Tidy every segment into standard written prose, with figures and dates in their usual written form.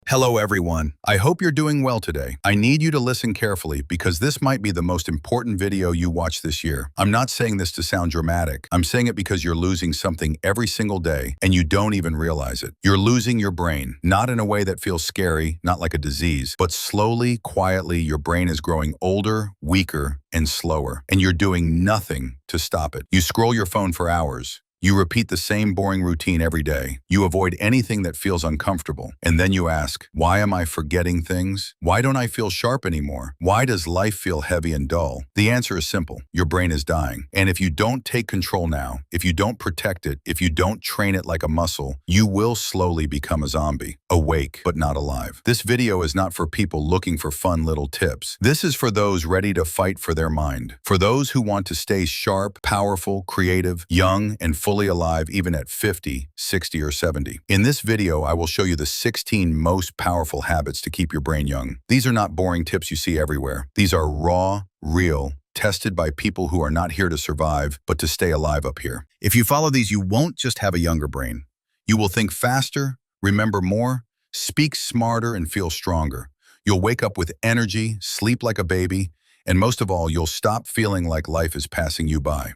Hello everyone. I hope you're doing well today. I need you to listen carefully because this might be the most important video you watch this year. I'm not saying this to sound dramatic. I'm saying it because you're losing something every single day and you don't even realize it. You're losing your brain, not in a way that feels scary, not like a disease, but slowly, quietly, your brain is growing older, weaker, and slower, and you're doing nothing to stop it. You scroll your phone for hours. You repeat the same boring routine every day. You avoid anything that feels uncomfortable. And then you ask, why am I forgetting things? Why don't I feel sharp anymore? Why does life feel heavy and dull? The answer is simple. Your brain is dying. And if you don't take control now, if you don't protect it, if you don't train it like a muscle, you will slowly become a zombie, awake but not alive. This video is not for people looking for fun little tips. This is for those ready to fight for their mind, for those who want to stay sharp, powerful, creative, young, and fully alive even at 50, 60, or 70. In this video, I will show you the 16 most powerful habits to keep your brain young. These are not boring tips you see everywhere. These are raw, real, tested by people who are not here to survive, but to stay alive up here. If you follow these, you won't just have a younger brain. You will think faster, remember more, speak smarter, and feel stronger. You'll wake up with energy, sleep like a baby, and most of all, you'll stop feeling like life is passing you by.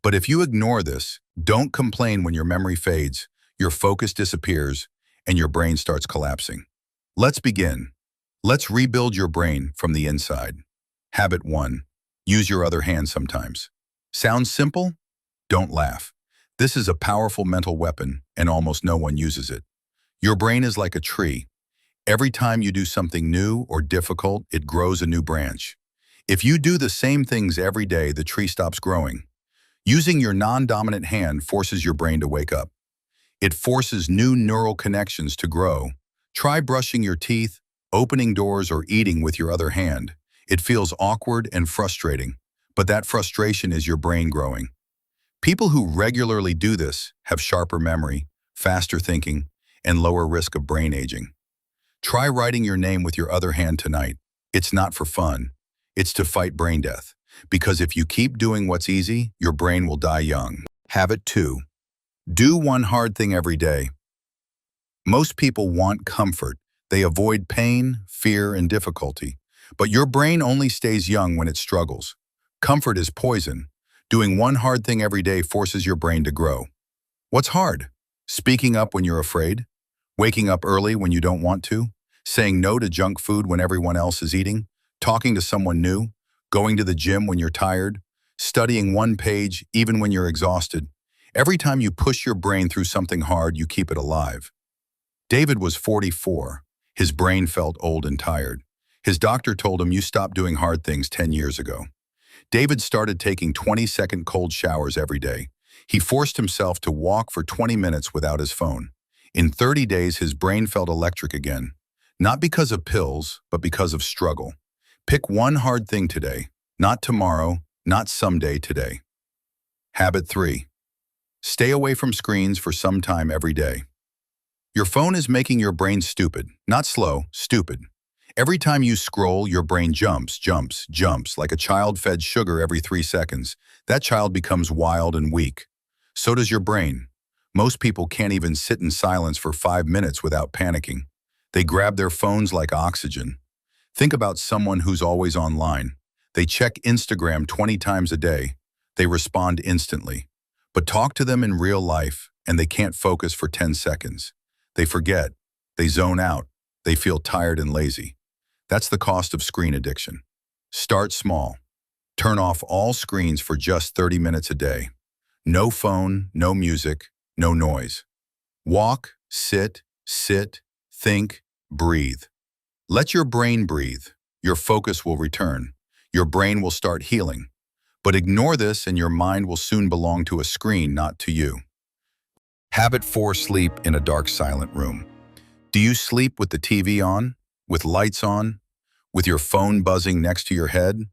But if you ignore this, don't complain when your memory fades, your focus disappears, and your brain starts collapsing. Let's begin. Let's rebuild your brain from the inside. Habit 1. Use your other hand sometimes. Sounds simple? Don't laugh. This is a powerful mental weapon, and almost no one uses it. Your brain is like a tree. Every time you do something new or difficult, it grows a new branch. If you do the same things every day, the tree stops growing. Using your non-dominant hand forces your brain to wake up. It forces new neural connections to grow. Try brushing your teeth, opening doors, or eating with your other hand. It feels awkward and frustrating, but that frustration is your brain growing. People who regularly do this have sharper memory, faster thinking, and lower risk of brain aging. Try writing your name with your other hand tonight. It's not for fun. It's to fight brain death. Because if you keep doing what's easy, your brain will die young. Habit 2. Do one hard thing every day. Most people want comfort. They avoid pain, fear, and difficulty. But your brain only stays young when it struggles. Comfort is poison. Doing one hard thing every day forces your brain to grow. What's hard? Speaking up when you're afraid? Waking up early when you don't want to? Saying no to junk food when everyone else is eating? Talking to someone new? Going to the gym when you're tired, studying one page even when you're exhausted. Every time you push your brain through something hard, you keep it alive. David was 44. His brain felt old and tired. His doctor told him, you stopped doing hard things 10 years ago. David started taking 20-second cold showers every day. He forced himself to walk for 20 minutes without his phone. In 30 days, his brain felt electric again. Not because of pills, but because of struggle. Pick one hard thing today, not tomorrow, not someday, today. Habit 3. Stay away from screens for some time every day. Your phone is making your brain stupid, not slow, stupid. Every time you scroll, your brain jumps like a child fed sugar every 3 seconds. That child becomes wild and weak. So does your brain. Most people can't even sit in silence for 5 minutes without panicking. They grab their phones like oxygen. Think about someone who's always online. They check Instagram 20 times a day. They respond instantly. But talk to them in real life, and they can't focus for 10 seconds. They forget. They zone out. They feel tired and lazy. That's the cost of screen addiction. Start small. Turn off all screens for just 30 minutes a day. No phone, no music, no noise. Walk, sit, think, breathe. Let your brain breathe. Your focus will return. Your brain will start healing. But ignore this and your mind will soon belong to a screen, not to you. Habit 4. Sleep in a dark, silent room. Do you sleep with the TV on? With lights on? With your phone buzzing next to your head?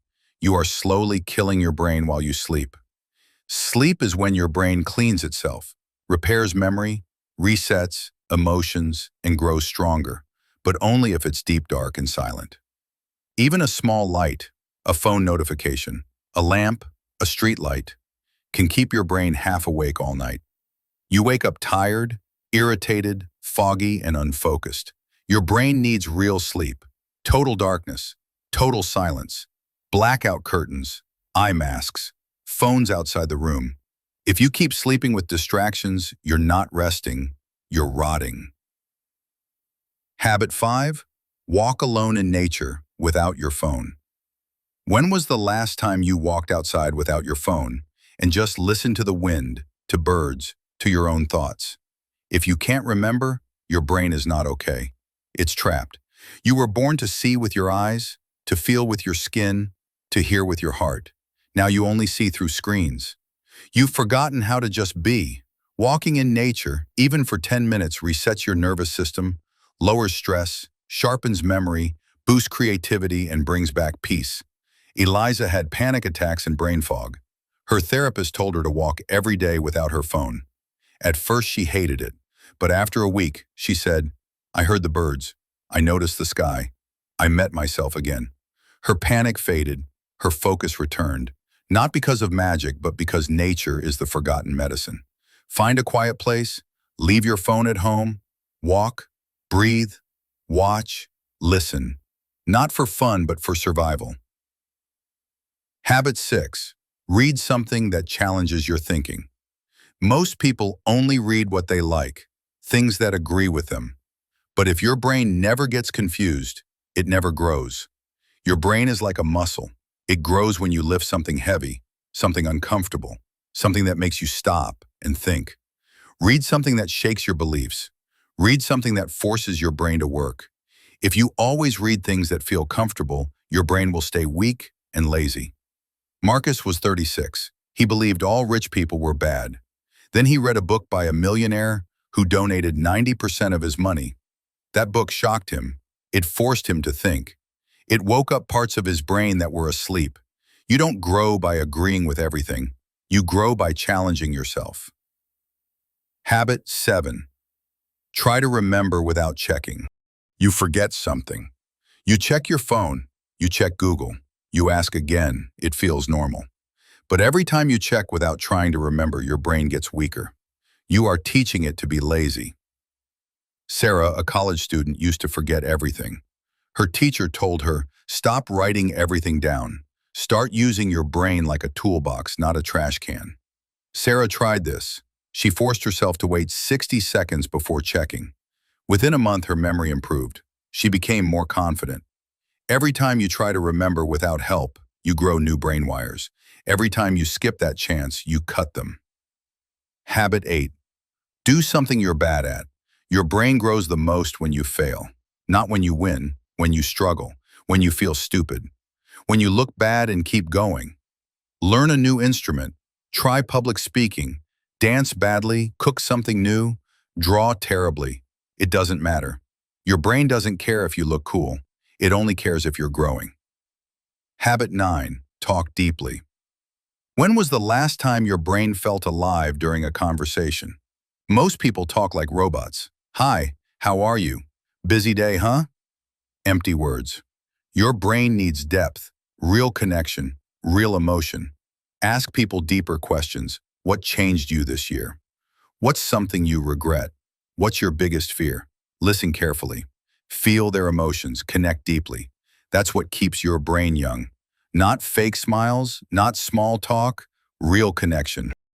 You are slowly killing your brain while you sleep. Sleep is when your brain cleans itself, repairs memory, resets emotions, and grows stronger, but only if it's deep, dark, and silent. Even a small light, a phone notification, a lamp, a street light, can keep your brain half awake all night. You wake up tired, irritated, foggy, and unfocused. Your brain needs real sleep, total darkness, total silence, blackout curtains, eye masks, phones outside the room. If you keep sleeping with distractions, you're not resting, you're rotting. Habit 5. Walk alone in nature without your phone. When was the last time you walked outside without your phone and just listened to the wind, to birds, to your own thoughts? If you can't remember, your brain is not okay. It's trapped. You were born to see with your eyes, to feel with your skin, to hear with your heart. Now you only see through screens. You've forgotten how to just be. Walking in nature, even for 10 minutes, resets your nervous system, lowers stress, sharpens memory, boosts creativity, and brings back peace. Eliza had panic attacks and brain fog. Her therapist told her to walk every day without her phone. At first, she hated it, but after a week, she said, "I heard the birds. I noticed the sky. I met myself again." Her panic faded. Her focus returned. Not because of magic, but because nature is the forgotten medicine. Find a quiet place, leave your phone at home, walk, breathe, watch, listen. Not for fun, but for survival. Habit 6. Read something that challenges your thinking. Most people only read what they like, things that agree with them. But if your brain never gets confused, it never grows. Your brain is like a muscle. It grows when you lift something heavy, something uncomfortable, something that makes you stop and think. Read something that shakes your beliefs. Read something that forces your brain to work. If you always read things that feel comfortable, your brain will stay weak and lazy. Marcus was 36. He believed all rich people were bad. Then he read a book by a millionaire who donated 90% of his money. That book shocked him. It forced him to think. It woke up parts of his brain that were asleep. You don't grow by agreeing with everything. You grow by challenging yourself. Habit 7. Try to remember without checking. You forget something. You check your phone. You check Google. You ask again. It feels normal. But every time you check without trying to remember, your brain gets weaker. You are teaching it to be lazy. Sarah, a college student, used to forget everything. Her teacher told her, "Stop writing everything down. Start using your brain like a toolbox, not a trash can." Sarah tried this. She forced herself to wait 60 seconds before checking. Within a month, her memory improved. She became more confident. Every time you try to remember without help, you grow new brain wires. Every time you skip that chance, you cut them. Habit 8. Do something you're bad at. Your brain grows the most when you fail. Not when you win, when you struggle, when you feel stupid. When you look bad and keep going. Learn a new instrument. Try public speaking. Dance badly, cook something new, draw terribly. It doesn't matter. Your brain doesn't care if you look cool. It only cares if you're growing. Habit 9. Talk deeply. When was the last time your brain felt alive during a conversation? Most people talk like robots. "Hi, how are you? Busy day, huh?" Empty words. Your brain needs depth, real connection, real emotion. Ask people deeper questions. What changed you this year? What's something you regret? What's your biggest fear? Listen carefully. Feel their emotions, connect deeply. That's what keeps your brain young. Not fake smiles, not small talk, real connection.